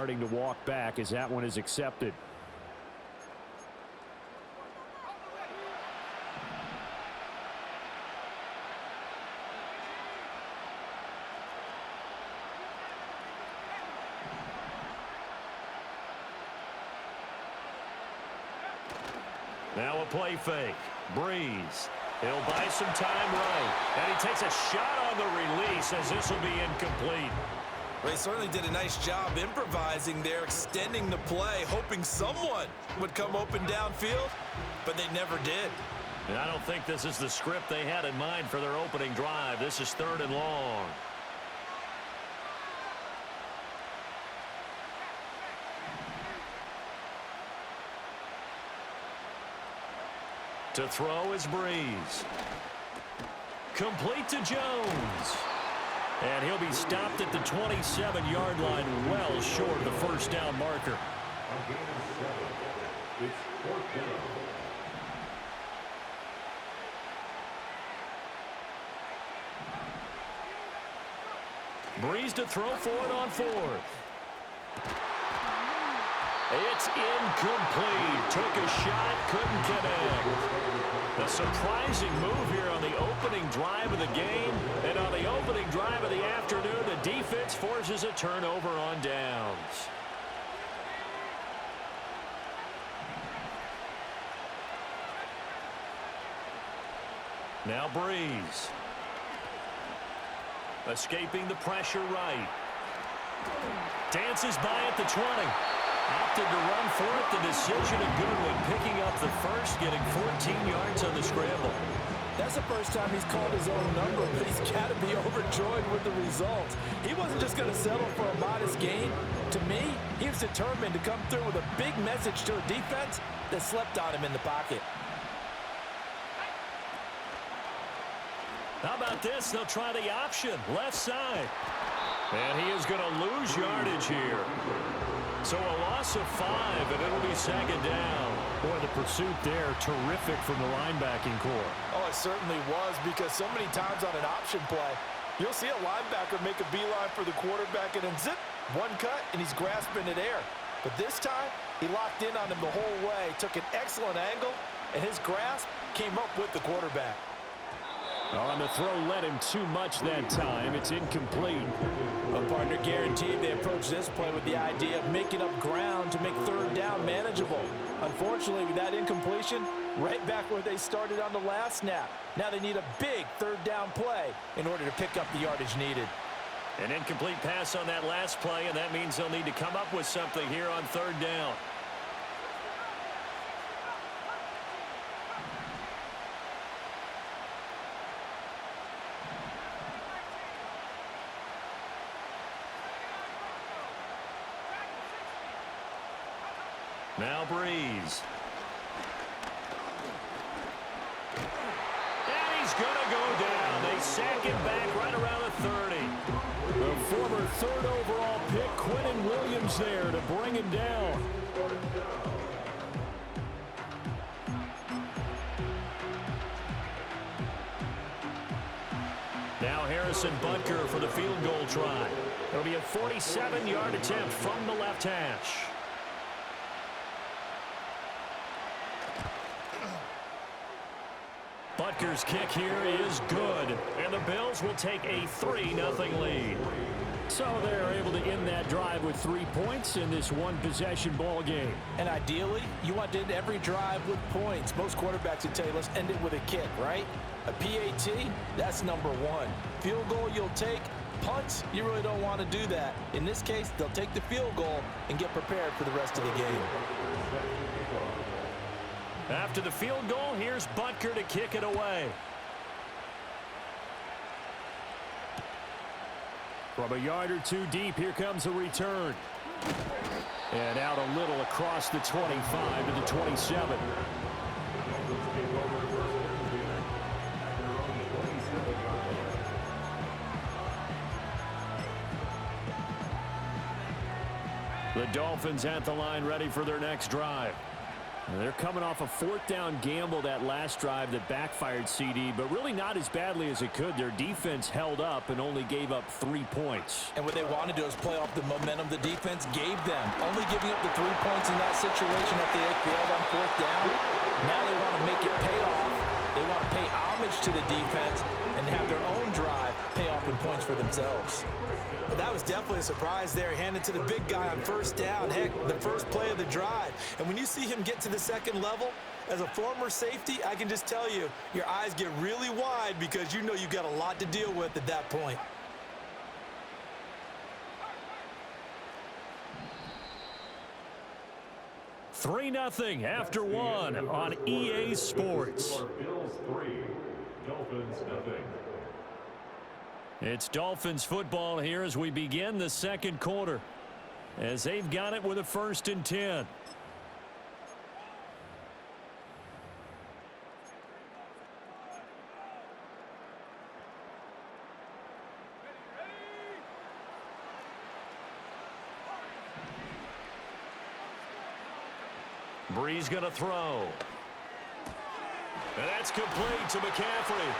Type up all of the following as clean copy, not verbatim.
Starting to walk back as that one is accepted. Now a play fake. Breeze. He'll buy some time right. And he takes a shot on the release as this will be incomplete. They certainly did a nice job improvising there, extending the play, hoping someone would come open downfield, but they never did. And I don't think this is the script they had in mind for their opening drive. This is 3rd and long. To throw is Breeze. Complete to Jones. And he'll be stopped at the 27-yard line, well short of the first down marker. It's 4th down. Breeze to throw for it on 4th. It's incomplete. Took a shot, couldn't connect. A surprising move here on the opening drive of the game. And on the opening drive of the afternoon, the defense forces a turnover on downs. Now Breeze. Escaping the pressure right. Dances by at the 20. Opted to run for it. The decision of Goodwin picking up the first, getting 14 yards on the scramble. That's the first time he's called his own number, but he's got to be overjoyed with the results. He wasn't just going to settle for a modest gain. To me, he was determined to come through with a big message to a defense that slept on him in the pocket. How about this? They'll try the option, left side. And he is going to lose yardage here. So a loss of 5, and it'll be 2nd down. Boy, the pursuit there, terrific from the linebacking core. Oh, it certainly was, because so many times on an option play, you'll see a linebacker make a beeline for the quarterback, and then zip, one cut, and he's grasping it air. But this time, he locked in on him the whole way, took an excellent angle, and his grasp came up with the quarterback. On the throw led him too much that time. It's incomplete. A partner guaranteed they approached this play with the idea of making up ground to make 3rd down manageable. Unfortunately, with that incompletion, right back where they started on the last snap. Now they need a big 3rd down play in order to pick up the yardage needed. An incomplete pass on that last play, and that means they'll need to come up with something here on 3rd down. Now Breeze. And he's going to go down. They sack him back right around the 30. The former 3rd overall pick, Quentin Williams, there to bring him down. Now Harrison Butker for the field goal try. It'll be a 47-yard attempt from the left hash. Butker's kick here is good, and the Bills will take a 3-0 lead. So they're able to end that drive with 3 points in this one-possession ball game. And ideally, you want to end every drive with points. Most quarterbacks would tell you, let's end it with a kick, right? A PAT, that's number 1. Field goal you'll take. Punts, you really don't want to do that. In this case, they'll take the field goal and get prepared for the rest of the game. After the field goal, here's Butker to kick it away. From a yard or 2 deep, here comes a return. And out a little across the 25 to the 27. The Dolphins at the line ready for their next drive. They're coming off a fourth down gamble that last drive that backfired, CD, but really not as badly as it could. Their defense held up and only gave up 3 points. And what they want to do is play off the momentum the defense gave them. Only giving up the 3 points in that situation that they failed on fourth down. Now they want to make it pay off. They want to pay homage to the defense and have their own drive pay off in points for themselves. Well, that was definitely a surprise there, handed to the big guy on first down. Heck, the first play of the drive. And when you see him get to the second level, as a former safety, I can just tell you, your eyes get really wide because you know you've got a lot to deal with at that point. Three 0 after one on EA Sports. Bills 3, Dolphins 0. It's Dolphins football here as we begin the second quarter, as they've got it with a 1st and 10. Breeze going to throw. And that's complete to McCaffrey.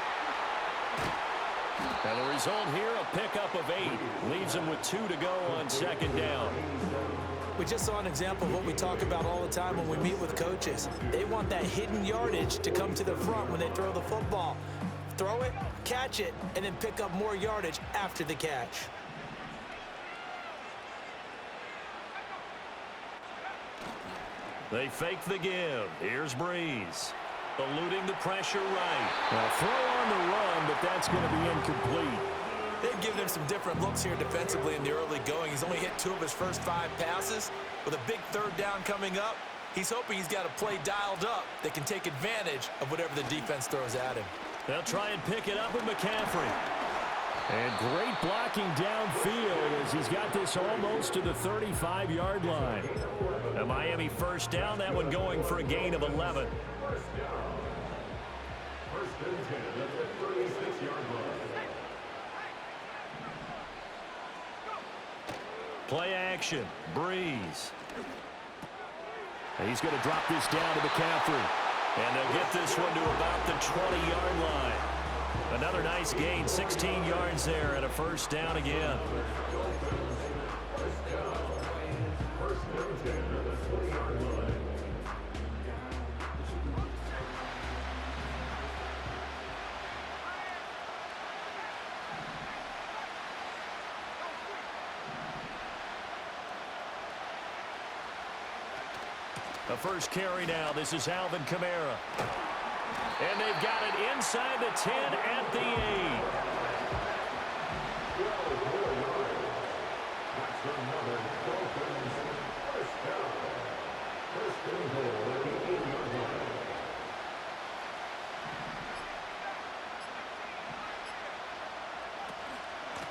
And the result here, a pickup of 8. Leaves him with 2 to go on second down. We just saw an example of what we talk about all the time when we meet with coaches. They want that hidden yardage to come to the front when they throw the football. Throw it, catch it, and then pick up more yardage after the catch. They fake the give. Here's Breeze. Eluding the pressure right. Now throw on the run, but that's going to be incomplete. They've given him some different looks here defensively in the early going. He's only hit 2 of his first 5 passes. With a big third down coming up, he's hoping he's got a play dialed up that can take advantage of whatever the defense throws at him. They'll try and pick it up with McCaffrey. And great blocking downfield as he's got this almost to the 35-yard line. A Miami first down, that one going for a gain of 11. First and 10 at the 36-yard line. Play action. Breeze. And he's going to drop this down to McCaffrey. And they'll get this one to about the 20-yard line. Another nice gain, 16 yards there, and a first down again. First and 10 at the 20-yard line. The first carry now. This is Alvin Kamara. And they've got it inside the 10 at the 8. That's another Dolphins first down. First and goal at the 8-yard line.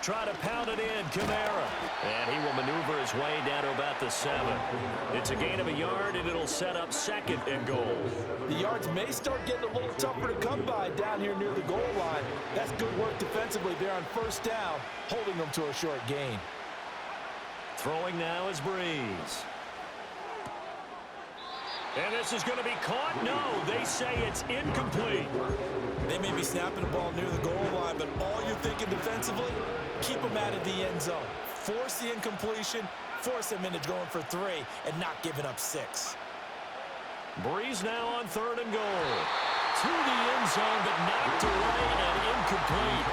Try to pound it in, Kamara. And he will maneuver his way down to about the 7. It's a gain of a yard, and it'll set up 2nd and goal. The yards may start getting a little tougher to come by down here near the goal line. That's good work defensively there on first down, holding them to a short gain. Throwing now is Breeze. And this is going to be caught. No, they say it's incomplete. They may be snapping the ball near the goal line, but all you're thinking defensively, keep them out of the end zone. Force the incompletion, force them into going for 3, and not giving up 6. Breeze now on 3rd and goal. To the end zone, but knocked away and incomplete.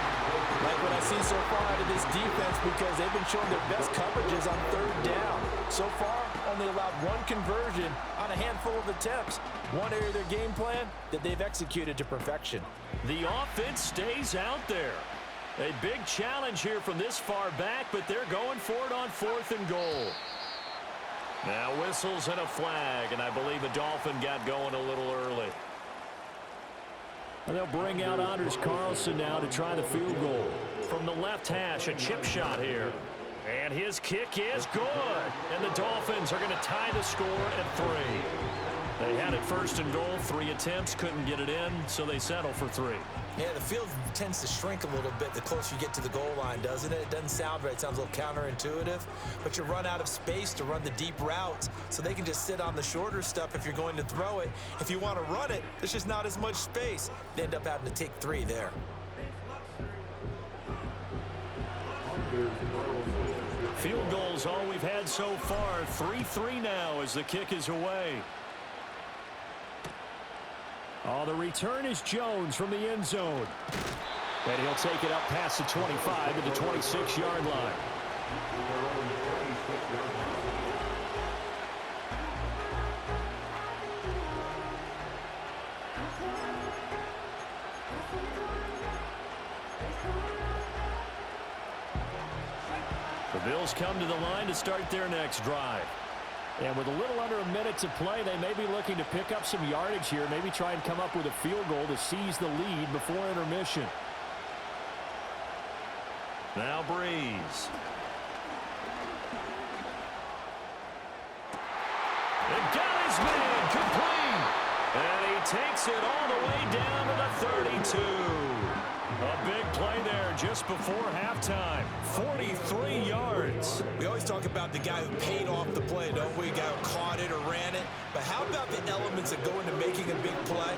Like what I've seen so far out of this defense, because they've been showing their best coverages on 3rd down. So far, only allowed 1 conversion on a handful of attempts. One area of their game plan that they've executed to perfection. The offense stays out there. A big challenge here from this far back, but they're going for it on 4th and goal. Now whistles and a flag, and I believe the Dolphin got going a little early. And they'll bring out Anders Carlson now to try the field goal. From the left hash, a chip shot here. And his kick is good. And the Dolphins are going to tie the score at 3. They had it first and goal. 3 attempts, couldn't get it in, so they settle for 3. Yeah, the field tends to shrink a little bit the closer you get to the goal line, doesn't it? It doesn't sound right. It sounds a little counterintuitive. But you run out of space to run the deep routes, so they can just sit on the shorter stuff if you're going to throw it. If you want to run it, there's just not as much space. They end up having to take 3 there. Field goals all we've had so far. 3-3 now as the kick is away. Oh, the return is Jones from the end zone. And he'll take it up past the 25 to the 26-yard line. The Bills come to the line to start their next drive. And with a little under a minute to play, they may be looking to pick up some yardage here, maybe try and come up with a field goal to seize the lead before intermission. Now Breeze. And got his man complete. And he takes it all the way down to the 32. A big play there just before halftime. 43 yards. We always talk about the guy who paid off the play, don't we? The guy who caught it or ran it. But how about the elements that go into making a big play?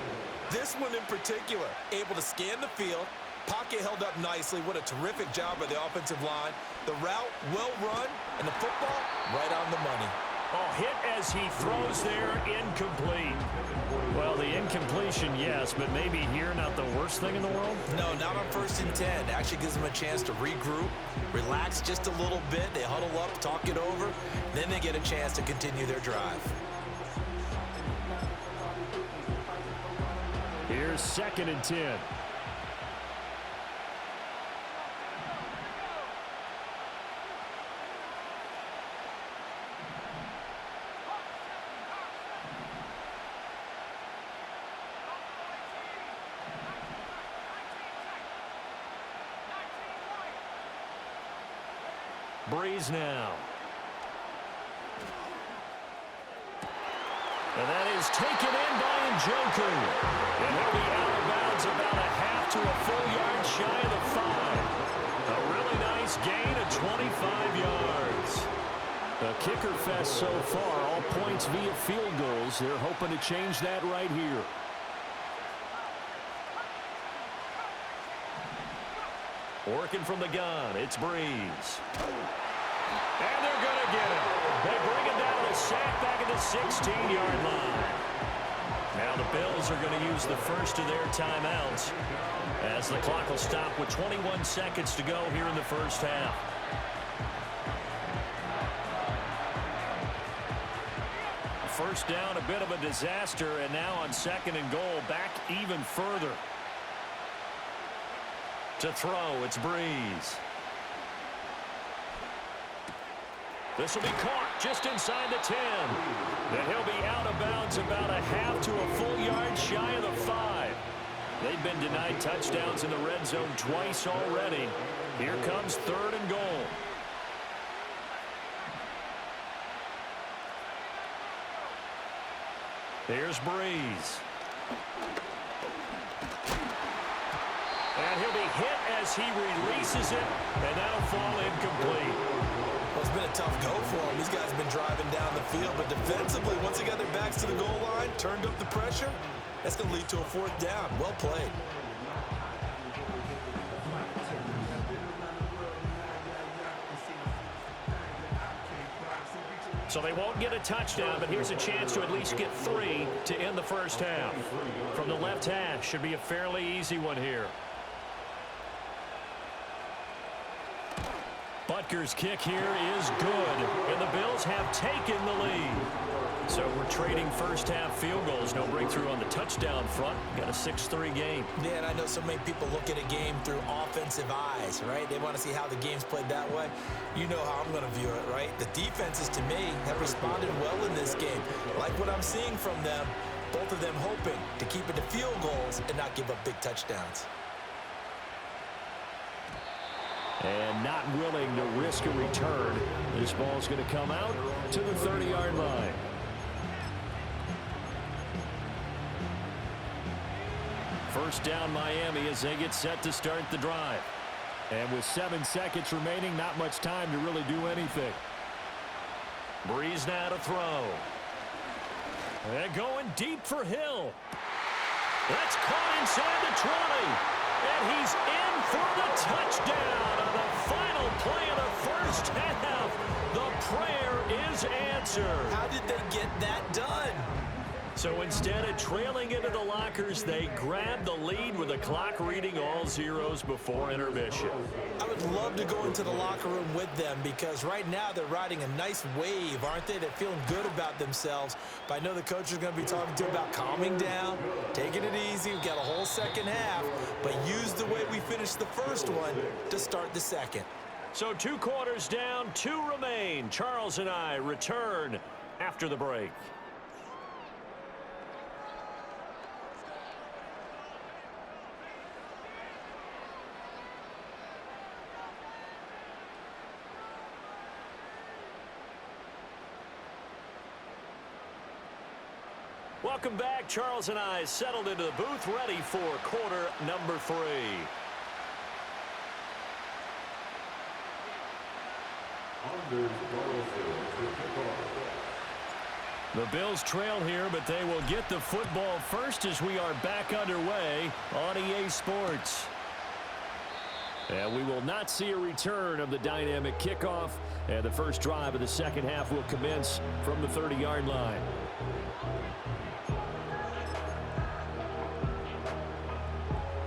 This one in particular, able to scan the field, pocket held up nicely. What a terrific job by the offensive line. The route, well run, and the football, right on the money. Oh, hit as he throws there, incomplete. Well, the incompletion, yes, but maybe here not the worst thing in the world? No, not on 1st and 10. Actually gives them a chance to regroup, relax just a little bit. They huddle up, talk it over, then they get a chance to continue their drive. Here's 2nd and 10. Breeze now. And that is taken in by Njoku. And he'll be out of bounds about a half to a full yard shy of the 5. A really nice gain of 25 yards. A kicker fest so far, all points via field goals. They're hoping to change that right here. Working from the gun, it's Breeze. And they're going to get him. They bring it down to sack back at the 16-yard line. Now the Bills are going to use the first of their timeouts as the clock will stop with 21 seconds to go here in the first half. First down, a bit of a disaster, and now on 2nd and goal, back even further. To throw, it's Breeze. This will be caught just inside the 10. And he'll be out of bounds about a half to a full yard shy of the 5. They've been denied touchdowns in the red zone twice already. Here comes 3rd and goal. Here's Breeze. And he'll be hit as he releases it, and that'll fall incomplete. Well, it's been a tough go for him. These guys have been driving down the field, but defensively, once they got their backs to the goal line, turned up the pressure, that's going to lead to a 4th down. Well played. So they won't get a touchdown, but here's a chance to at least get 3 to end the first half. From the left hash, should be a fairly easy one here. Butker's kick here is good, and the Bills have taken the lead. So we're trading first half field goals. No breakthrough on the touchdown front. Got a 6-3 game. Yeah, and I know so many people look at a game through offensive eyes, right? They want to see how the game's played that way. You know how I'm going to view it, right? The defenses, to me, have responded well in this game. Like what I'm seeing from them, both of them hoping to keep it to field goals and not give up big touchdowns. And not willing to risk a return. This ball's going to come out to the 30-yard line. First down Miami as they get set to start the drive. And with 7 seconds remaining, not much time to really do anything. Breeze now to throw. And going deep for Hill. That's caught inside the 20. And he's in for the touchdown on the final play of the first half. The prayer is answered. How did they get that done? So instead of trailing into the lockers, they grabbed the lead with the clock reading all zeros before intermission. I would love to go into the locker room with them because right now they're riding a nice wave, aren't they? They're feeling good about themselves. But I know the coach is going to be talking to them about calming down, taking it easy. We've got a whole second half, but use the way we finished the first one to start the second. So 2 quarters down, 2 remain. Charles and I return after the break. Welcome back. Charles and I settled into the booth, ready for quarter number 3. The Bills trail here, but they will get the football first as we are back underway on EA Sports. And we will not see a return of the dynamic kickoff, and the first drive of the second half will commence from the 30-yard line.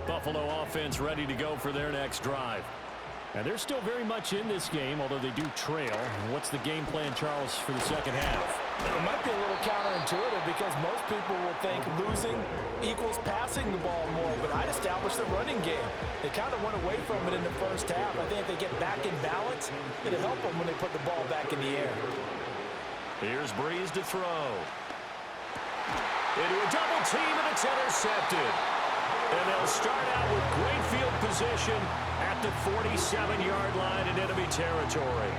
Buffalo offense ready to go for their next drive. And they're still very much in this game, although they do trail. What's the game plan, Charles, for the second half? It might be a little counterintuitive because most people will think losing equals passing the ball more, but I'd establish the running game. They kind of went away from it in the first half. I think if they get back in balance, it'll help them when they put the ball back in the air. Here's Breeze to throw. Into a double team, and it's intercepted. And they'll start out with great field position at the 47-yard line in enemy territory.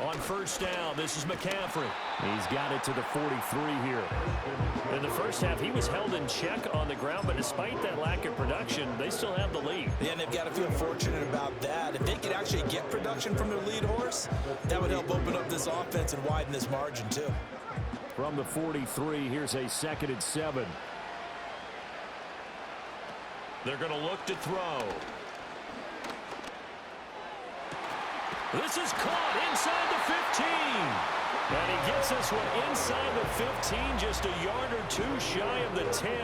On first down, this is McCaffrey. He's got it to the 43 here. In the first half, he was held in check on the ground, but despite that lack of production, they still have the lead. Yeah, and they've got to feel fortunate about that. If they could actually get production from their lead horse, that would help open up this offense and widen this margin too. From the 43, here's a 2nd and 7. They're going to look to throw. This is caught inside the 15. And he gets this one inside the 15, just a yard or 2 shy of the 10.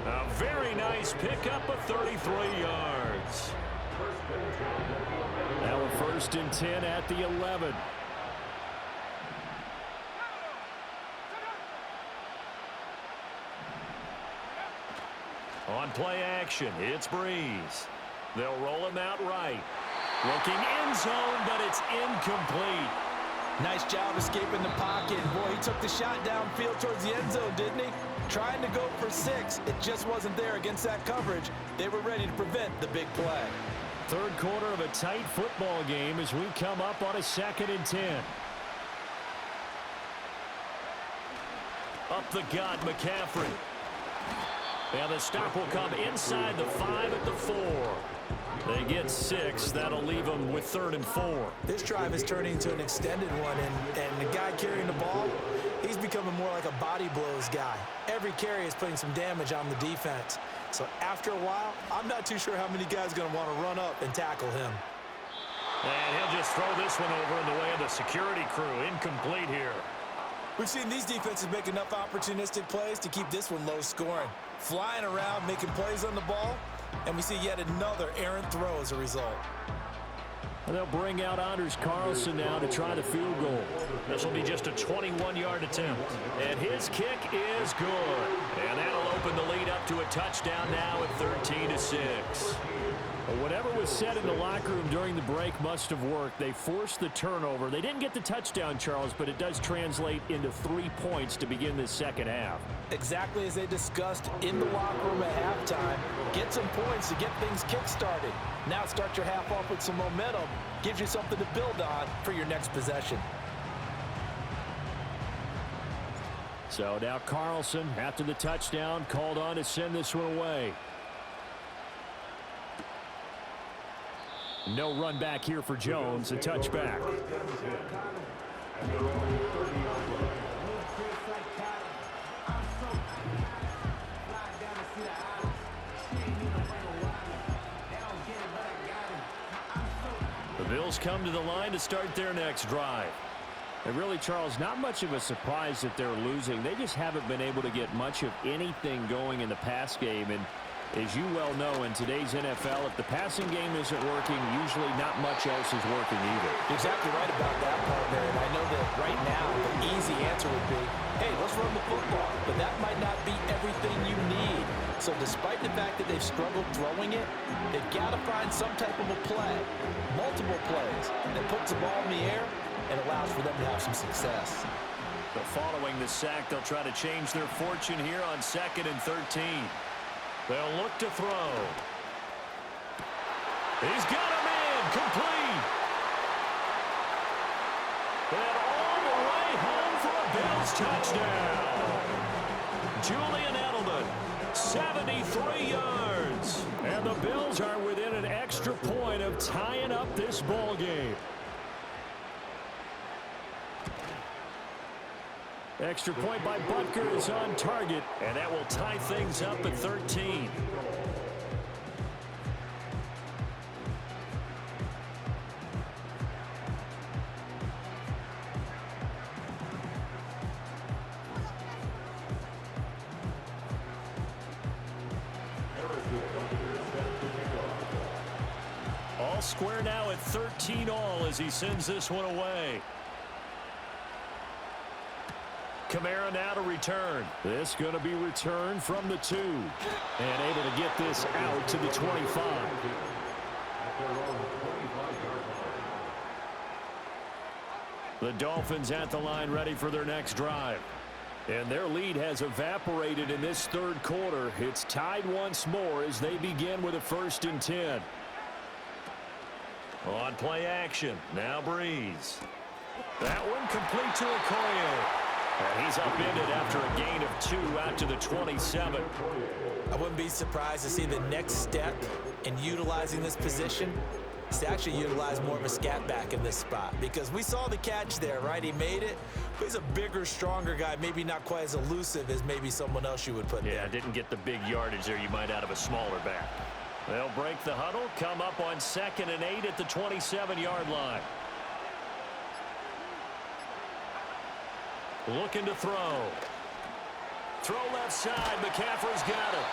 A very nice pickup of 33 yards. Now a 1st and 10 at the 11. On play action, it's Breeze. They'll roll him out right. Looking end zone, but it's incomplete. Nice job escaping the pocket. Boy, he took the shot downfield towards the end zone, didn't he? Trying to go for 6. It just wasn't there against that coverage. They were ready to prevent the big play. 3rd quarter of a tight football game as we come up on a 2nd and 10. Up the gut, McCaffrey. And the stop will come inside the 5 at the 4. They get 6. That'll leave them with 3rd and 4. This drive is turning into an extended one, and the guy carrying the ball, he's becoming more like a body blows guy. Every carry is putting some damage on the defense. So after a while, I'm not too sure how many guys are going to want to run up and tackle him. And he'll just throw this one over in the way of the security crew. Incomplete here. We've seen these defenses make enough opportunistic plays to keep this one low scoring. Flying around, making plays on the ball, and we see yet another errant throw as a result. And they'll bring out Anders Carlson now to try the field goal. This will be just a 21-yard attempt. And his kick is good. And that'll open the lead up to a touchdown now at 13-6. Well, whatever was said in the locker room during the break must have worked. They forced the turnover. They didn't get the touchdown, Charles, but it does translate into 3 points to begin this second half. Exactly as they discussed in the locker room at halftime. Get some points to get things kick-started. Now start your half off with some momentum. Gives you something to build on for your next possession. So now Carlson, after the touchdown, called on to send this one away. No run back here for Jones, a touchback. The Bills come to the line to start their next drive. And really, Charles, not much of a surprise that they're losing. They just haven't been able to get much of anything going in the pass game. And as you well know, in today's NFL, if the passing game isn't working, usually not much else is working either. You're exactly right about that, partner. And I know that right now the easy answer would be, hey, let's run the football. But that might not be everything you need. So despite the fact that they've struggled throwing it, they've got to find some type of a play, multiple plays, that puts the ball in the air and allows for them to have some success. So following the sack, they'll try to change their fortune here on 2nd and 13. They'll look to throw. He's got him in, complete. And all the way home for a Bills touchdown. Julian Edelman, 73 yards. And the Bills are within an extra point of tying up this ball game. Extra point by Butker is on target, and that will tie things up at 13. All square now at 13 all as he sends this one away. Kamara now to return. This going to be returned from the 2. And able to get this out to the 25. The Dolphins at the line ready for their next drive. And their lead has evaporated in this third quarter. It's tied once more as they begin with a 1st and 10. On play action. Now Breeze. That one complete to Okoye. And he's upended after a gain of 2 out to the 27. I wouldn't be surprised to see the next step in utilizing this position is to actually utilize more of a scat back in this spot. Because we saw the catch there, right? He made it. But he's a bigger, stronger guy, maybe not quite as elusive as maybe someone else you would put there. Yeah, didn't get the big yardage there you might out of a smaller back. They'll break the huddle, come up on 2nd and 8 at the 27-yard line. Looking to throw. Throw left side. McCaffrey's got it.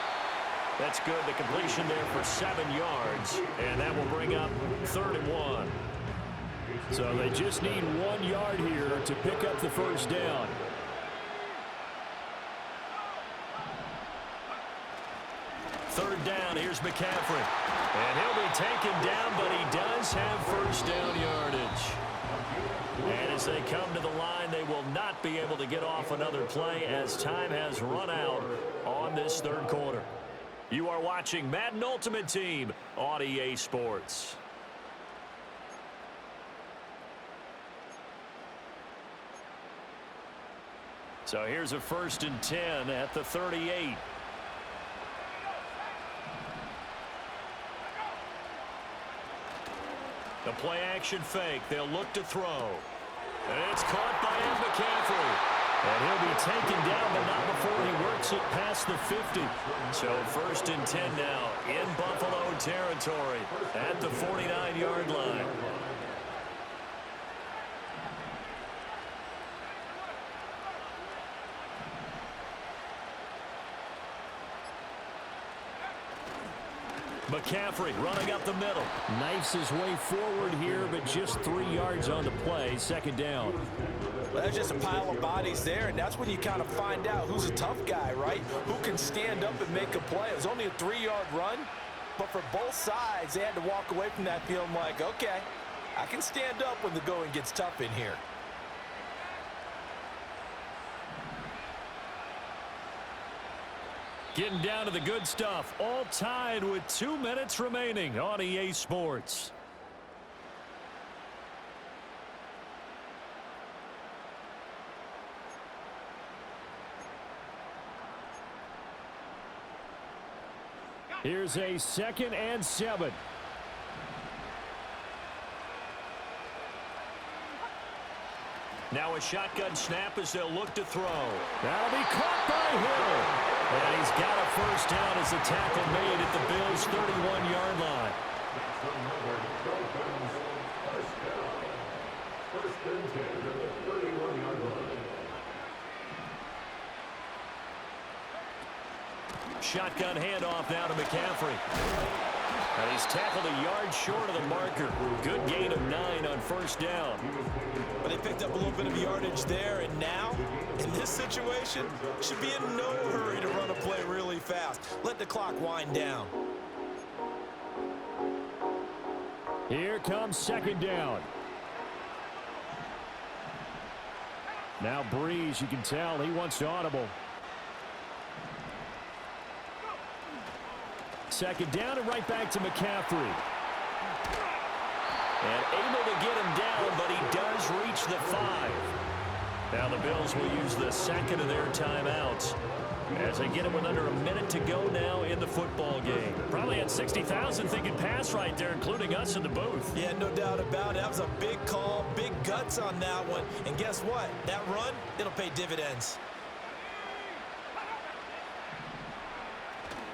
That's good. The completion there for 7 yards. And that will bring up 3rd and 1. So they just need 1 yard here to pick up the first down. Third down. Here's McCaffrey. And he'll be taken down, but he does have first down yardage. And as they come to the line, they will not be able to get off another play as time has run out on this third quarter. You are watching Madden Ultimate Team on EA Sports. So here's a 1st and 10 at the 38. The play action fake. They'll look to throw. And it's caught by McCaffrey. And he'll be taken down, but not before he works it past the 50. So 1st and 10 now in Buffalo territory at the 49-yard line. McCaffrey running up the middle. Knifes his way forward here, but just 3 yards on the play. 2nd down. Well, that's just a pile of bodies there, and that's when you kind of find out who's a tough guy, right? Who can stand up and make a play. It was only a 3-yard run, But for both sides, they had to walk away from that feeling like, okay, I can stand up when the going gets tough in here. Getting down to the good stuff. All tied with 2 minutes remaining on EA Sports. Here's a 2nd and 7. Now a shotgun snap as they'll look to throw. That'll be caught by Hill. And he's got a first down as the tackle made at the Bills' 31-yard line. First and 10 at the 31-yard line. Shotgun handoff now to McCaffrey. And he's tackled a yard short of the marker. Good gain of 9 on first down. But they picked up a little bit of yardage there, and now, in this situation, should be in no hurry to run a play really fast. Let the clock wind down. Here comes 2nd down. Now Breeze, you can tell he wants to audible. 2nd down and right back to McCaffrey. And able to get him down, but he does reach the 5. Now the Bills will use the 2nd of their timeouts as they get it with under a minute to go now in the football game. Probably had 60,000 thinking pass right there, including us in the booth. Yeah, no doubt about it. That was a big call, big guts on that one. And guess what? That run, it'll pay dividends.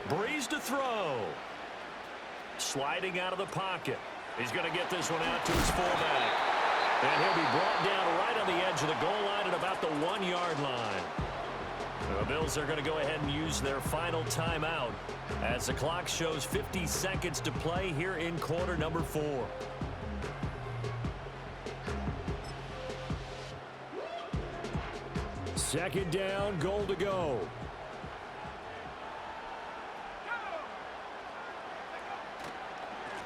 Breeze to throw. Sliding out of the pocket. He's going to get this one out to his fullback. And he'll be brought down right on the edge of the goal line at about the 1-yard line. The Bills are going to go ahead and use their final timeout as the clock shows 50 seconds to play here in quarter number 4. Second down, goal to go.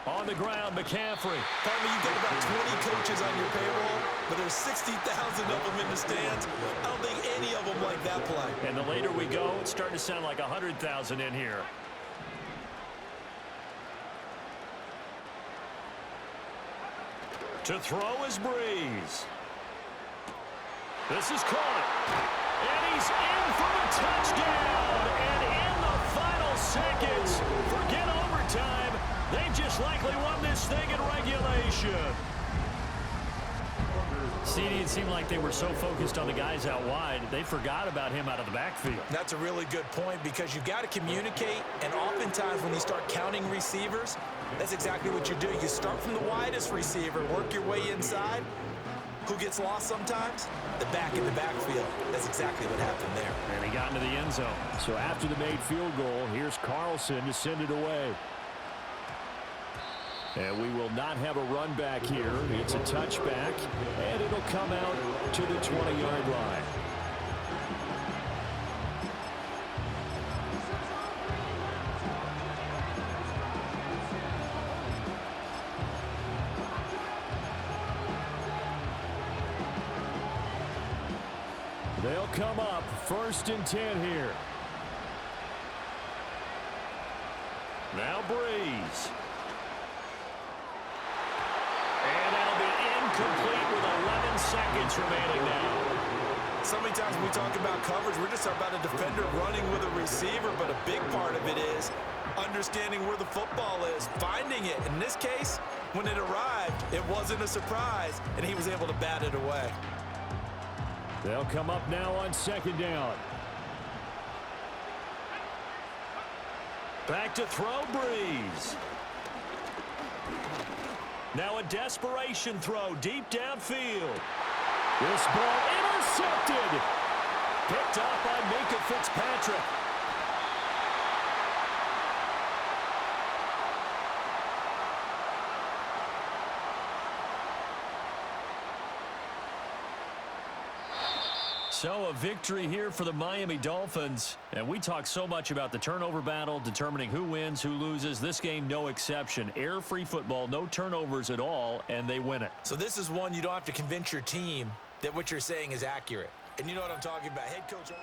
On the ground, McCaffrey. Partner, you've got about 20 coaches on your payroll, but there's 60,000 of them in the stands. I don't think any of them like that play. And the later we go, it's starting to sound like 100,000 in here. To throw is Breeze. This is caught. And he's in for a touchdown. And in the final seconds, forget overtime. They just likely won this thing in regulation. CD, it seemed like they were so focused on the guys out wide, they forgot about him out of the backfield. That's a really good point because you've got to communicate, and oftentimes when you start counting receivers, that's exactly what you do. You start from the widest receiver, work your way inside. Who gets lost sometimes? The back in the backfield. That's exactly what happened there. And he got into the end zone. So after the made field goal, here's Carlson to send it away. And we will not have a run back here. It's a touchback, and it'll come out to the 20-yard line. They'll come up 1st and 10 here. Now Breeze. And that'll be incomplete with 11 seconds remaining now. So many times when we talk about coverage, we're just talking about a defender running with a receiver, but a big part of it is understanding where the football is, finding it. In this case, when it arrived, it wasn't a surprise, and he was able to bat it away. They'll come up now on 2nd down. Back to throw, Breeze. Now a desperation throw deep downfield. This ball intercepted. Picked off by Minka Fitzpatrick. So a victory here for the Miami Dolphins. And we talk so much about the turnover battle, determining who wins, who loses. This game, no exception. Air-free football, no turnovers at all, and they win it. So this is one you don't have to convince your team that what you're saying is accurate. And you know what I'm talking about. Head coach